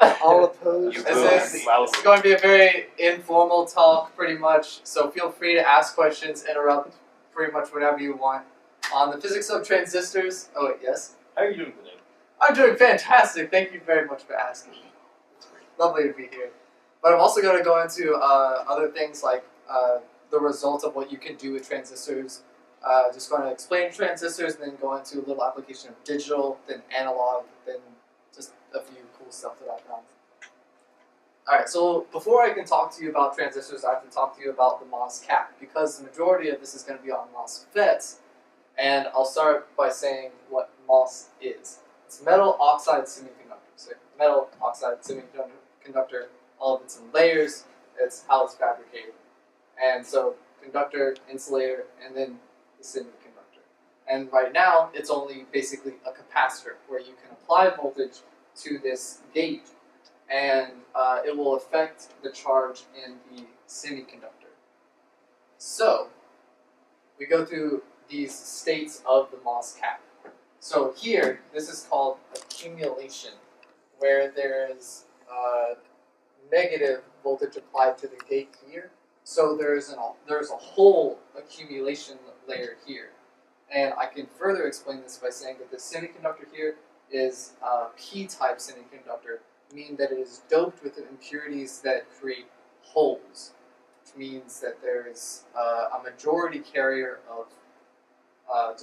all opposed. This is going to be a very informal talk, pretty much. So feel free to ask questions, interrupt pretty much whatever you want. On the physics of transistors. Oh wait, yes. How are you doing today? I'm doing fantastic. Thank you very much for asking. Lovely to be here. But I'm also going to go into other things like the result of what you can do with transistors. Just going to explain transistors and then go into a little application of digital, then analog, then just a few cool stuff that I found. Alright, so before I can talk to you about transistors, I have to talk to you about the MOSCAP, because the majority of this is going to be on MOSFETs, and I'll start by saying what MOS is. It's metal oxide semiconductor. So metal oxide semiconductor, all of it's in layers, it's how it's fabricated. And so conductor, insulator, and then the semiconductor. And right now, it's only basically a capacitor where you can apply voltage to this gate, and it will affect the charge in the semiconductor. So, we go through these states of the MOSCAP. So here, this is called accumulation, where there is negative voltage applied to the gate here. So there's a whole accumulation layer here. And I can further explain this by saying that the semiconductor here is a p-type semiconductor, meaning that it is doped with impurities that create holes, which means that there is a majority carrier of, a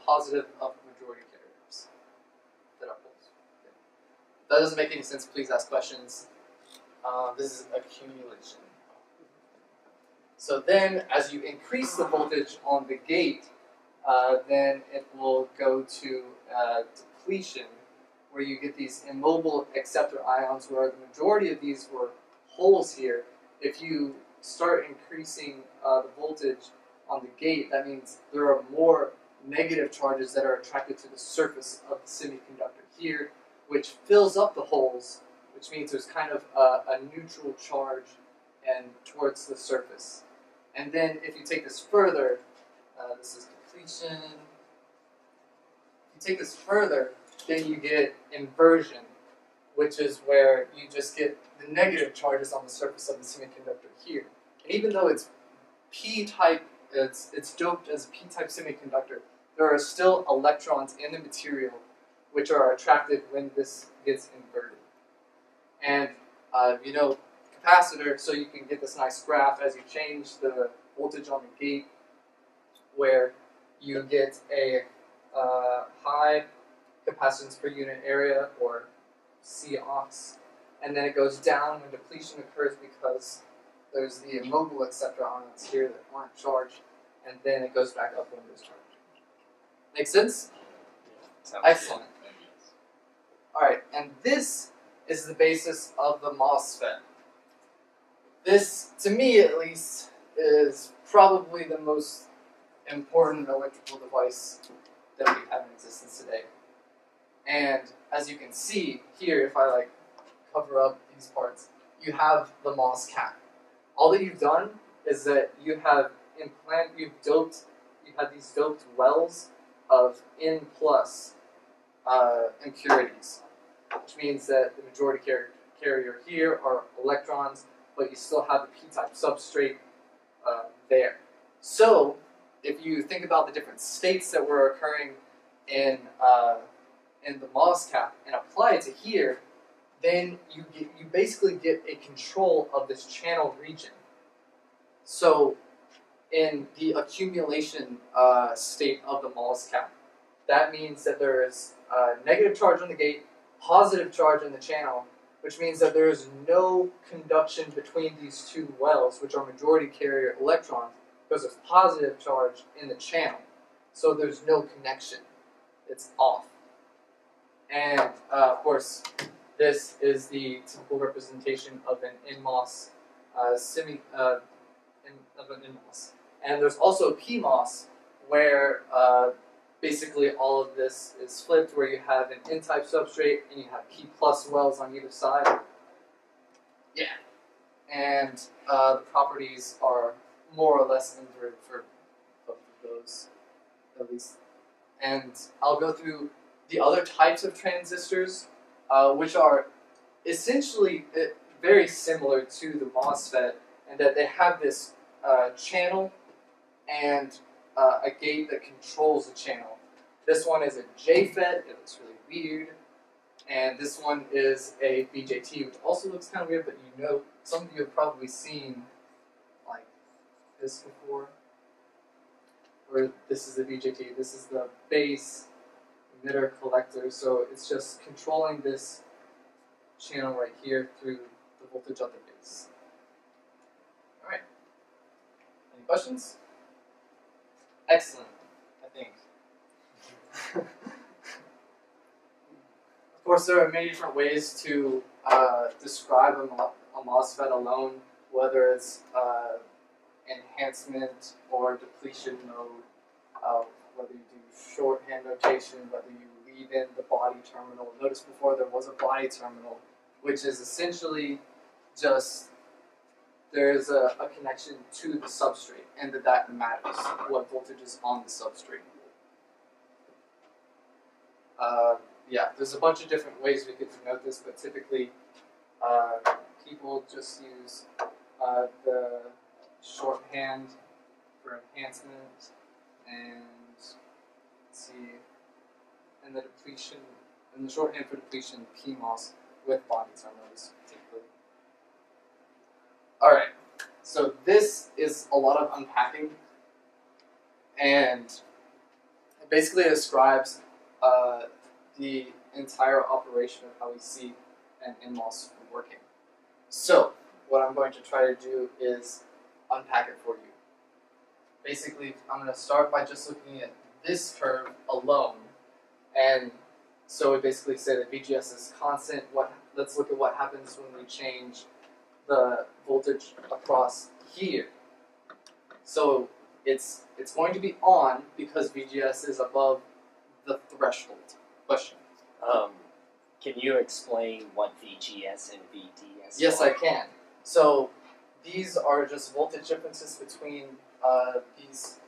positive of majority carriers that are holes. Okay. If that doesn't make any sense, please ask questions. This is accumulation. So then, as you increase the voltage on the gate, then it will go to depletion, where you get these immobile acceptor ions, where the majority of these were holes here. If you start increasing the voltage on the gate, that means there are more negative charges that are attracted to the surface of the semiconductor here, which fills up the holes, which means there's kind of a neutral charge and towards the surface. And then if you take this further, this is depletion. If you take this further, then you get inversion, which is where you just get the negative charges on the surface of the semiconductor here. And even though it's p-type, it's doped as a p-type semiconductor, there are still electrons in the material which are attracted when this gets inverted. And you know capacitor, so you can get this nice graph as you change the voltage on the gate, where you get a high capacitance per unit area, or CMOS, and then it goes down when depletion occurs because there's the immobile acceptor ions here that aren't charged, and then it goes back up when there's charge. Make sense? Yeah. Excellent. Alright, and this is the basis of the MOSFET. This, to me at least, is probably the most important electrical device that we have in existence today. And as you can see here, if I cover up these parts, you have the MOSCAP. All that you've done is that you have these doped wells of N+ impurities, which means that the majority carrier here are electrons, but you still have the p-type substrate there. So, if you think about the different states that were occurring in the MOSCAP and apply it to here, then you basically get a control of this channel region. So, in the accumulation state of the MOSCAP, that means that there is a negative charge on the gate, positive charge in the channel, which means that there is no conduction between these two wells, which are majority carrier electrons, because there's positive charge in the channel. So there's no connection. It's off. And of course, this is the typical representation of an NMOS of an NMOS. And there's also a PMOS, where basically all of this is flipped, where you have an N-type substrate and you have P+ wells on either side. Yeah. And the properties are more or less inverted for both of those, at least. And I'll go through the other types of transistors, which are essentially very similar to the MOSFET in that they have this channel and a gate that controls the channel. This one is a JFET, it looks really weird, and this one is a BJT, which also looks kind of weird, but you know, some of you have probably seen like this before, where this is the BJT, this is the base emitter collector, so it's just controlling this channel right here through the voltage on the base. Alright, any questions? Excellent, I think. Of course, there are many different ways to describe a MOSFET alone, whether it's enhancement or depletion mode, whether you do shorthand notation, whether you leave in the body terminal. Notice before there was a body terminal, which is essentially just there's a connection to the substrate, and that matters, what voltage is on the substrate. Yeah, there's a bunch of different ways we could denote this, but typically people just use the shorthand for enhancement, and let's see, and the depletion, and the shorthand for depletion, PMOS with body terminals, typically. All right, so this is a lot of unpacking, and it basically describes the entire operation of how we see an NMOS working. So, what I'm going to try to do is unpack it for you. Basically, I'm going to start by just looking at this curve alone, and so we basically say that VGS is constant. Let's look at what happens when we change the voltage across here. So it's going to be on because VGS is above the threshold. Question. Can you explain what VGS and VDS are? Yes, I can. So these are just voltage differences between these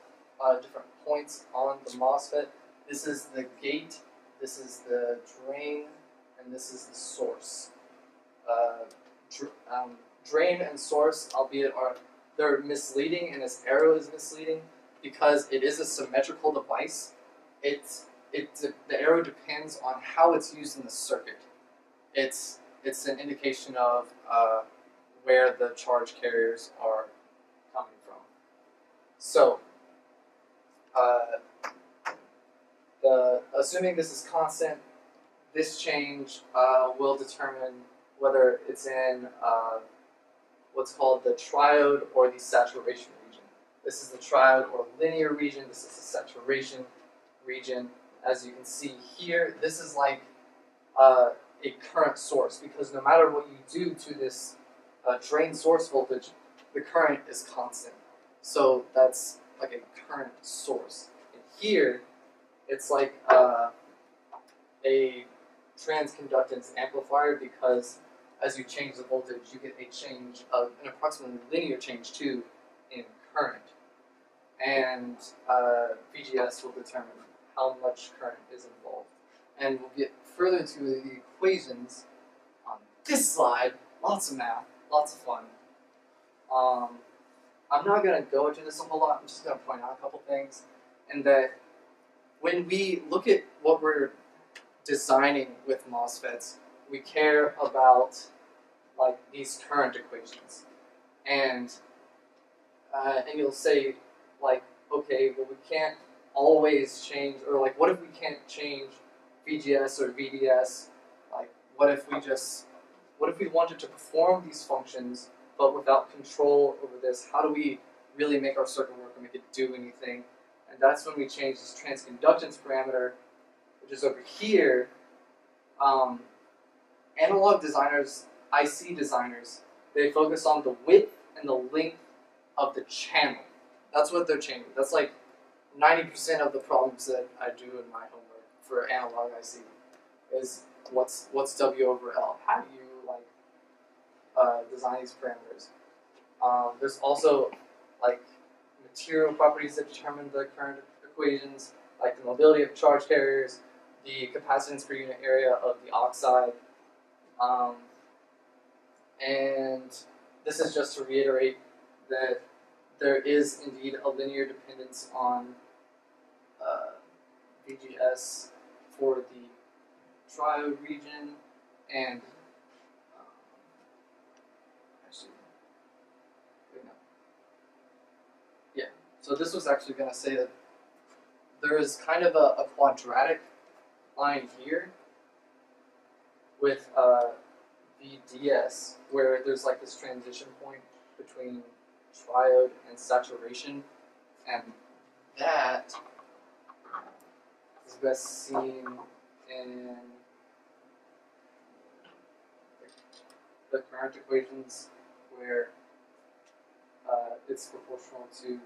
different points on the MOSFET. This is the gate, this is the drain, and this is the source. Drain and source, albeit they're misleading, and this arrow is misleading because it is a symmetrical device. The arrow depends on how it's used in the circuit. It's an indication of where the charge carriers are coming from. So, assuming this is constant, this change will determine whether it's in what's called the triode or the saturation region. This is the triode or linear region. This is the saturation region. As you can see here, this is like a current source, because no matter what you do to this drain source voltage, the current is constant. So that's like a current source. And here, it's like a transconductance amplifier, because as you change the voltage, you get a change of an approximately linear change too in current. And VGS will determine how much current is involved. And we'll get further into the equations on this slide. Lots of math, lots of fun. I'm not going to go into this a whole lot. I'm just going to point out a couple things. And that when we look at what we're designing with MOSFETs, we care about like these current equations. And you'll say, like, okay, well, we can't always change, or like, what if we can't change VGS or VDS? Like, what if we wanted to perform these functions but without control over this? How do we really make our circuit work and make it do anything? And that's when we change this transconductance parameter, which is over here. Analog designers, IC designers, they focus on the width and the length of the channel. That's what they're changing. That's like 90% of the problems that I do in my homework for analog IC is what's W over L. How do you like design these parameters? There's also like material properties that determine the current equations, like the mobility of charge carriers, the capacitance per unit area of the oxide. And this is just to reiterate that there is indeed a linear dependence on VGS for the triode region, and actually, wait, no. Yeah, so this was actually going to say that there is kind of a quadratic line here with VDS, where there's like this transition point between triode and saturation, and that is best seen in the current equations, where it's proportional to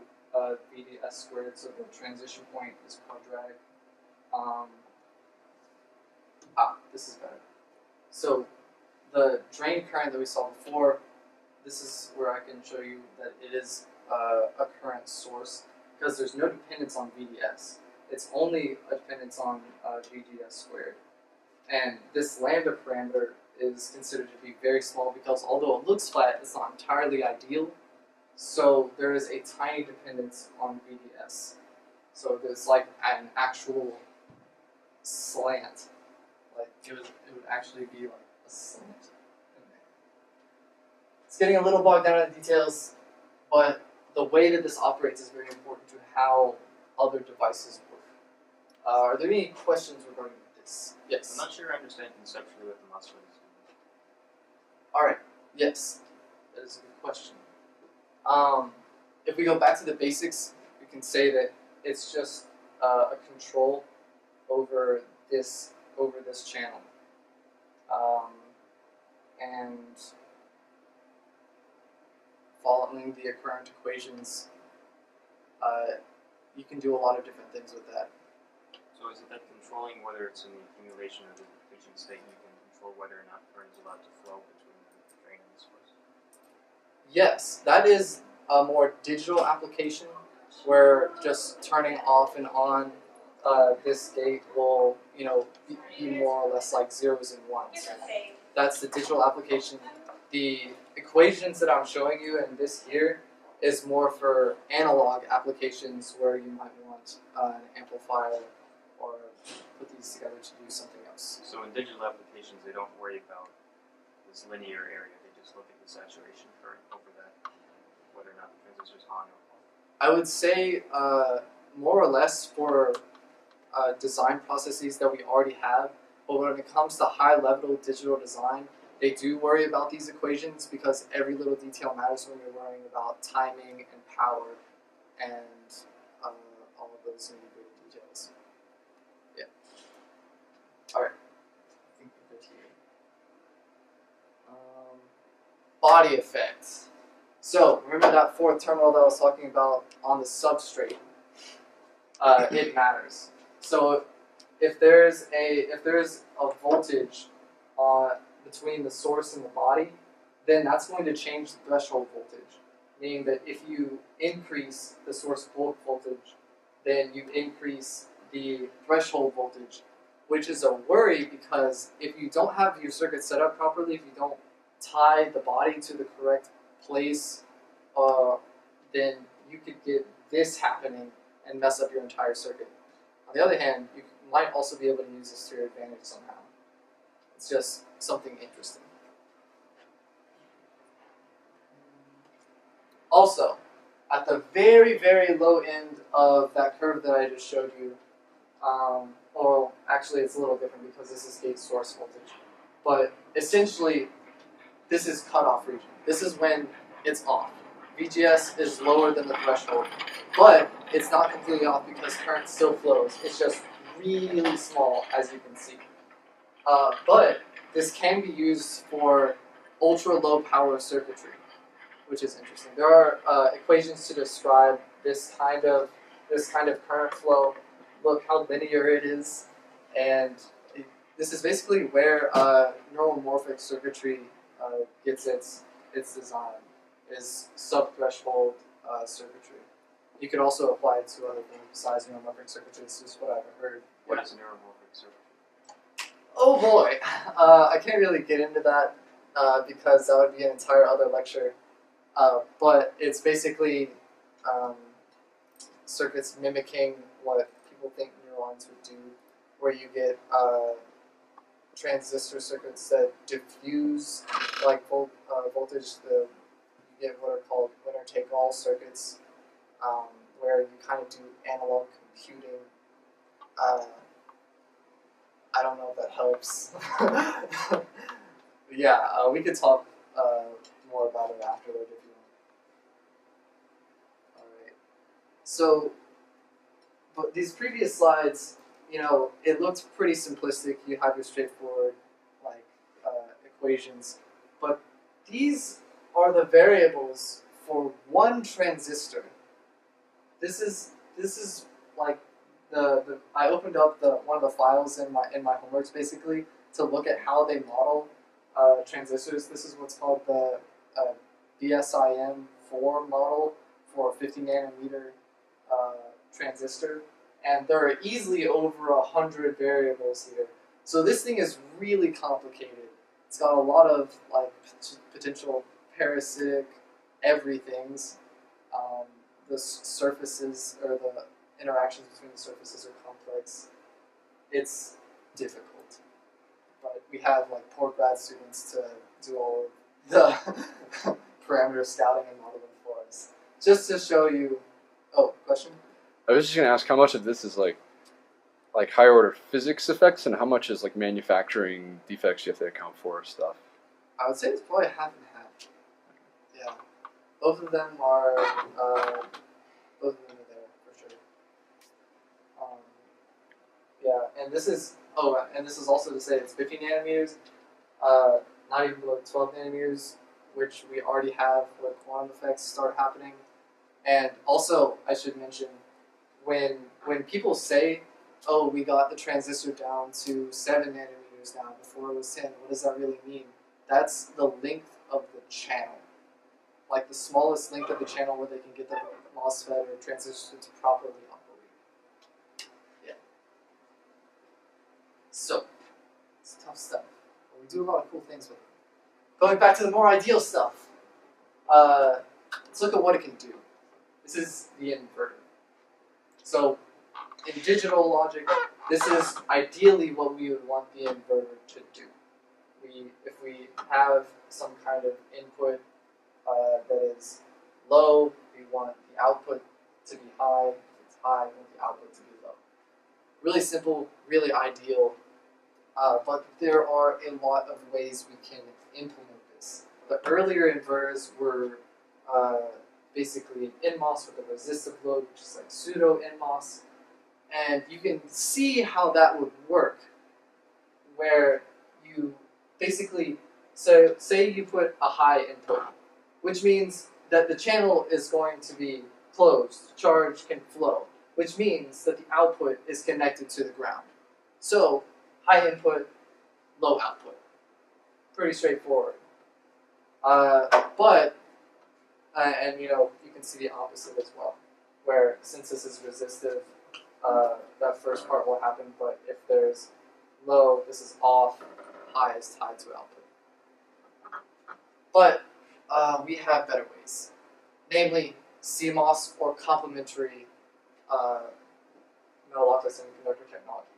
VDS squared, so the transition point is quadratic. This is better. So the drain current that we saw before, this is where I can show you that it is a current source, because there's no dependence on VDS. It's only a dependence on VGS squared. And this lambda parameter is considered to be very small because although it looks flat, it's not entirely ideal. So there is a tiny dependence on VDS. So there's like an actual slant. Like it would actually be like a slant in there. It's getting a little bogged down in the details, but the way that this operates is very important to how other devices work. Are there any questions regarding this? Yes. I'm not sure I understand conceptually what the MOSFET is doing. Alright, yes. That is a good question. If we go back to the basics, we can say that it's just a control over this channel. And following the current equations, you can do a lot of different things with that. So is it that controlling whether it's in the accumulation or the depletion state, you can control whether or not current is allowed to flow between the drain and the source? Yes, that is a more digital application where just turning off and on this gate will, be more or less like zeros and ones. That's the digital application. The equations that I'm showing you in this here is more for analog applications where you might want an amplifier or put these together to do something else. So in digital applications, they don't worry about this linear area. They just look at the saturation current over that, whether or not the transistor's on or off. I would say more or less for design processes that we already have, but when it comes to high-level digital design, they do worry about these equations because every little detail matters when you're worrying about timing and power and all of those nitty-gritty details. Yeah. All right. I think we're good here. Body effects. So remember that fourth terminal that I was talking about on the substrate? It matters. So if there's a voltage between the source and the body, then that's going to change the threshold voltage. Meaning that if you increase the source voltage, then you increase the threshold voltage, which is a worry because if you don't have your circuit set up properly, if you don't tie the body to the correct place, then you could get this happening and mess up your entire circuit. On the other hand, you might also be able to use this to your advantage somehow. It's just something interesting. Also, at the very, very low end of that curve that I just showed you, well, actually it's a little different because this is gate source voltage, but essentially this is cutoff region. This is when it's off. VGS is lower than the threshold, but it's not completely off because current still flows. It's just really small, as you can see. But this can be used for ultra-low power circuitry, which is interesting. There are equations to describe this kind of current flow. Look how linear it is, and this is basically where neuromorphic circuitry gets its design, is subthreshold circuitry. You could also apply it to other things besides neuromorphic circuitry. This is what I've heard. What is neuromorphic circuitry? Oh boy, I can't really get into that because that would be an entire other lecture. But it's basically circuits mimicking what people think neurons would do, where you get transistor circuits that diffuse like voltage. You get what are called winner-take-all circuits, where you kind of do analog computing. I don't know if that helps. Yeah, we could talk more about it afterward if you want. Alright. So, but these previous slides, you know, it looked pretty simplistic. You have your straightforward, like, equations. But these are the variables for one transistor. This is like I opened up one of the files in my homeworks basically to look at how they model transistors. This is what's called the BSIM-4 model for a 50 nanometer transistor, and there are easily over 100 variables here. So this thing is really complicated. It's got a lot of like potential parasitic everythings. The surfaces or the interactions between the surfaces are complex. It's difficult, but we have like poor grad students to do all of the parameter scouting and modeling for us. Just to show you. Oh, question? I was just going to ask how much of this is like higher order physics effects and how much is like manufacturing defects you have to account for stuff. I would say it's probably half and half. Yeah, both of them are there for sure. Yeah, and this is also to say it's 50 nanometers, not even below 12 nanometers, which we already have where quantum effects start happening. And also, I should mention, when people say, "Oh, we got the transistor down to 7 nanometers now, before it was 10," what does that really mean? That's the length of the channel, like the smallest length of the channel where they can get the MOSFET or transistor to properly operate. Yeah. So, it's tough stuff. But we do a lot of cool things with it. Going back to the more ideal stuff, let's look at what it can do. This is the inverter. So, in digital logic, this is ideally what we would want the inverter to do. If we have some kind of input that is low, we want the output to be high. If it's high, we want the output to be low. Really simple, really ideal, but there are a lot of ways we can implement this. The earlier inverters were basically an NMOS with a resistive load, which is like pseudo NMOS, and you can see how that would work, where you basically, so say you put a high input, which means that the channel is going to be closed, charge can flow, which means that the output is connected to the ground. So, high input, low output. Pretty straightforward. And you know, you can see the opposite as well, where since this is resistive, that first part will happen, but if there's low, this is off, high is tied to output. But we have better ways, namely CMOS or complementary metal oxide semiconductor technology,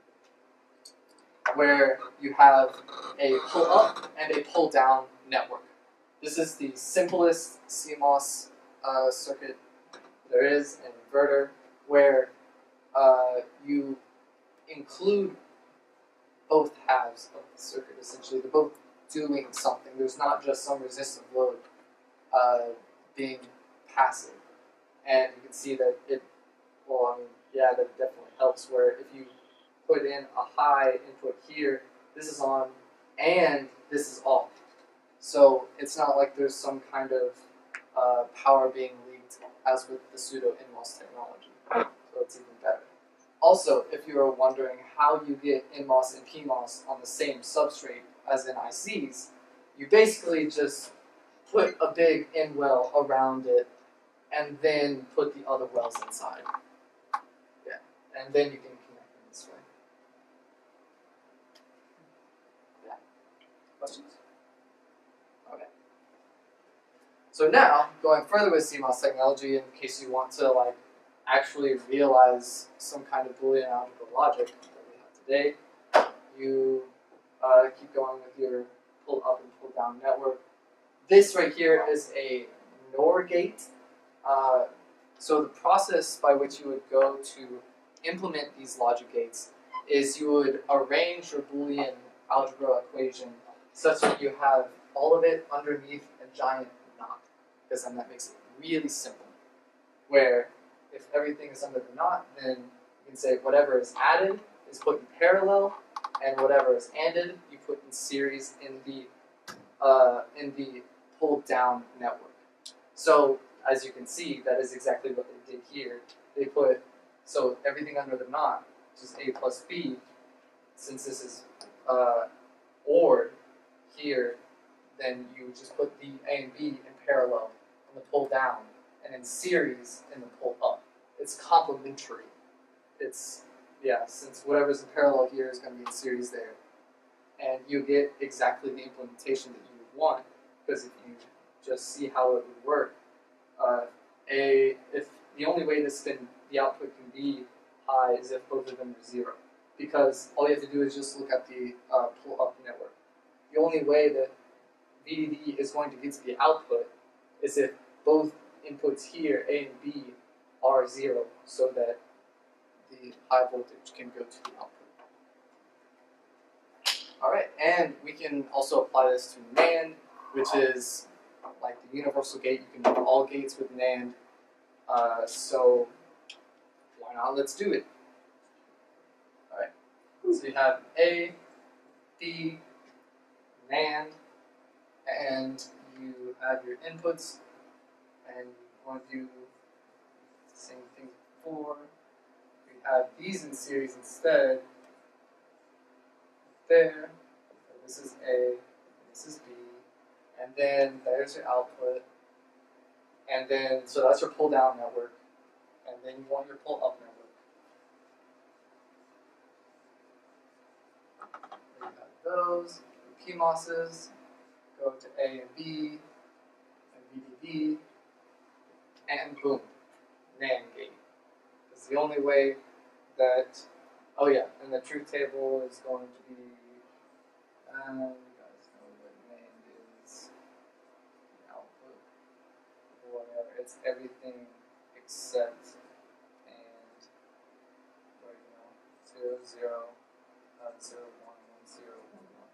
where you have a pull-up and a pull-down network. This is the simplest CMOS circuit there is, an inverter, where you include both halves of the circuit, essentially. They're both doing something. There's not just some resistive load being passive. And you can see that it definitely helps, where if you put in a high input here, this is on, and this is off. So it's not like there's some kind of power being leaked, as with the pseudo NMOS technology. So it's even better. Also, if you are wondering how you get NMOS and PMOS on the same substrate as in ICs, you basically just put a big N well around it, and then put the other wells inside. Yeah, and then you can connect them this way. Yeah. Questions? So now, going further with CMOS technology, in case you want to like actually realize some kind of Boolean algebra logic that we have today, you keep going with your pull up and pull down network. This right here is a NOR gate. So the process by which you would go to implement these logic gates is you would arrange your Boolean algebra equation such that you have all of it underneath a giant knot, because then that makes it really simple. Where if everything is under the knot, then you can say whatever is added is put in parallel, and whatever is ANDed you put in series in the pulled down network. So as you can see, that is exactly what they did here. They put, so everything under the knot, which is A plus B, since this is ORed here, then you would just put the A and B in parallel in the pull down, and in series in the pull up. It's complementary. It's, yeah, since whatever's in parallel here is going to be in series there. And you get exactly the implementation that you would want, because if you just see how it would work, if the only way the output can be high is if both of them are 0. Because all you have to do is just look at the pull-up network. The only way that VDD is going to get to the output is if both inputs here, A and B, are 0, so that the high voltage can go to the output. Alright, and we can also apply this to NAND, which is like the universal gate. You can do all gates with NAND. So why not? Let's do it. Alright, so you have A, B, NAND, and you have your inputs, and you want to do the same thing before. We have these in series instead. There, this is A, this is B, and then there's your output, and then, so that's your pull down network, and then you want your pull up network. You have those, the PMOSes, go to A and B, and VDD, and boom, NAND gate. It's the only way that, oh yeah, and the truth table is going to be, you guys know what NAND is, the output, whatever, it's everything except, and, where you know, 0, 0, 0, 1, 1, 0, 1, 1.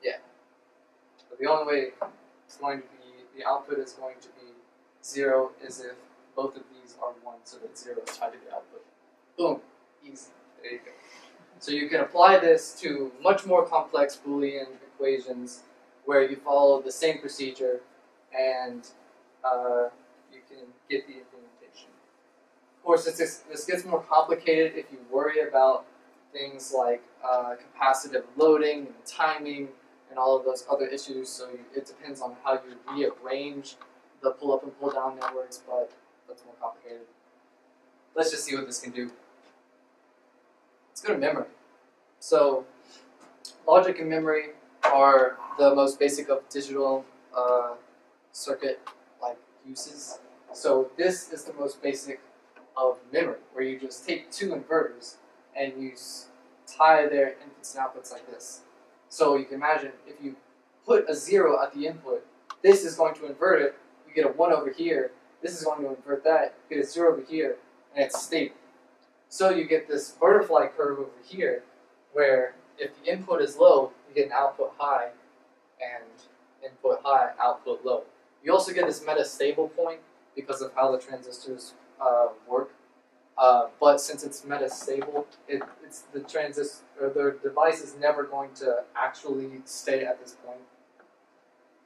Yeah. But the only way it's going to be, the output is going to be 0 is if both of these are 1, so that 0 is tied to the output. Boom. Easy. There you go. So you can apply this to much more complex Boolean equations where you follow the same procedure and you can get the implementation. Of course, this gets more complicated if you worry about things like capacitive loading and timing and all of those other issues. So it depends on how you rearrange the pull up and pull down networks, but that's more complicated. Let's just see what this can do. Let's go to memory. So logic and memory are the most basic of digital circuit like uses. So this is the most basic of memory, where you just take two inverters and you tie their inputs and outputs like this. So you can imagine if you put a 0 at the input, this is going to invert it. You get a 1 over here. This is going to invert that. You get a 0 over here, and it's stable. So you get this butterfly curve over here, where if the input is low, you get an output high, and input high, output low. You also get this metastable point because of how the transistors work. But since it's metastable, it's the transistor or the device is never going to actually stay at this point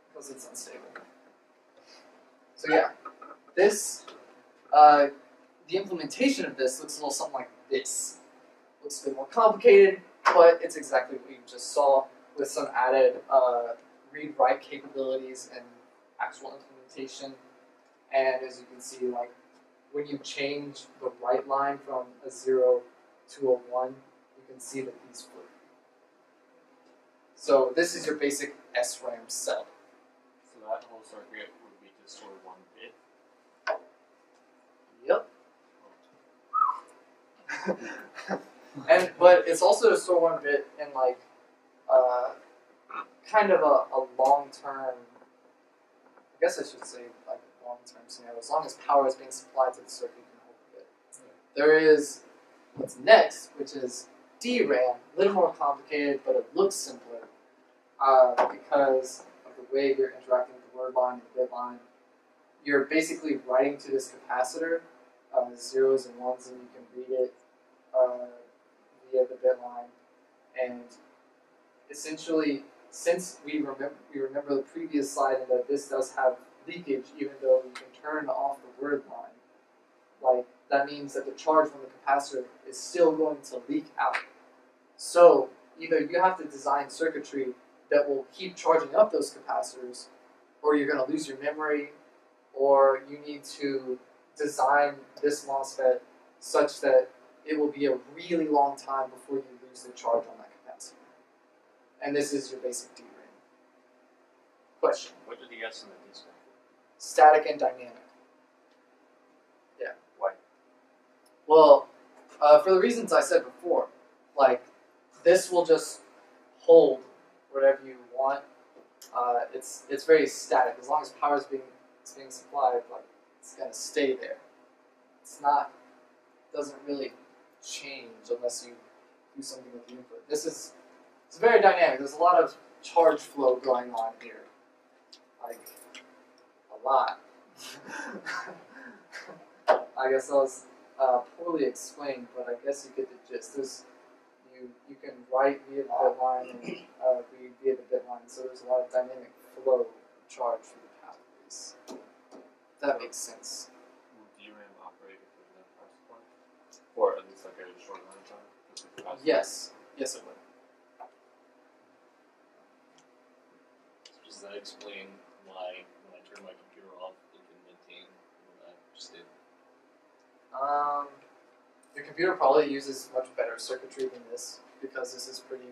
because it's unstable. So yeah, this the implementation of this looks a little something like this. Looks a bit more complicated, but it's exactly what you just saw with some added read-write capabilities and actual implementation. And as you can see, like when you change the write line from a 0 to a 1, you can see that these flip. So this is your basic SRAM cell. So that whole circuit would be to store 1 bit. Yep. But it's also to store 1 bit in like kind of a long term. I guess I should say like long term scenario. As long as power is being supplied to the circuit, you can hold a bit. There is what's next, which is DRAM. A little more complicated, but it looks simpler because of the way you're interacting with the word line and the bit line. You're basically writing to this capacitor zeros and ones, and you can read it via the bit line. And essentially, since we remember the previous slide and that this does have leakage, even though you can turn off the word line, like that means that the charge from the capacitor is still going to leak out. So either you have to design circuitry that will keep charging up those capacitors, or you're going to lose your memory, or you need to design this MOSFET such that it will be a really long time before you lose the charge on that capacitor. And this is your basic DRAM. Question? What did the S and the D stand for? Static and dynamic. Yeah. Why? Well, for the reasons I said before, like this will just hold whatever you want. It's very static. As long as power is being supplied, like it's gonna stay there. It's not doesn't really change unless you do something with the input. It's very dynamic. There's a lot of charge flow going on here. Like a lot. I guess that was poorly explained, but I guess you get the gist. You can write via the bit line and read via the bit line, so there's a lot of dynamic flow of charge through the pathways. If that makes sense. Will DRAM operate if there's no power supply? Or at least like a short amount of time? Yes. Yes, it would. Does that explain why when I turn my computer off, it can maintain that state? Your computer probably uses much better circuitry than this because this is pretty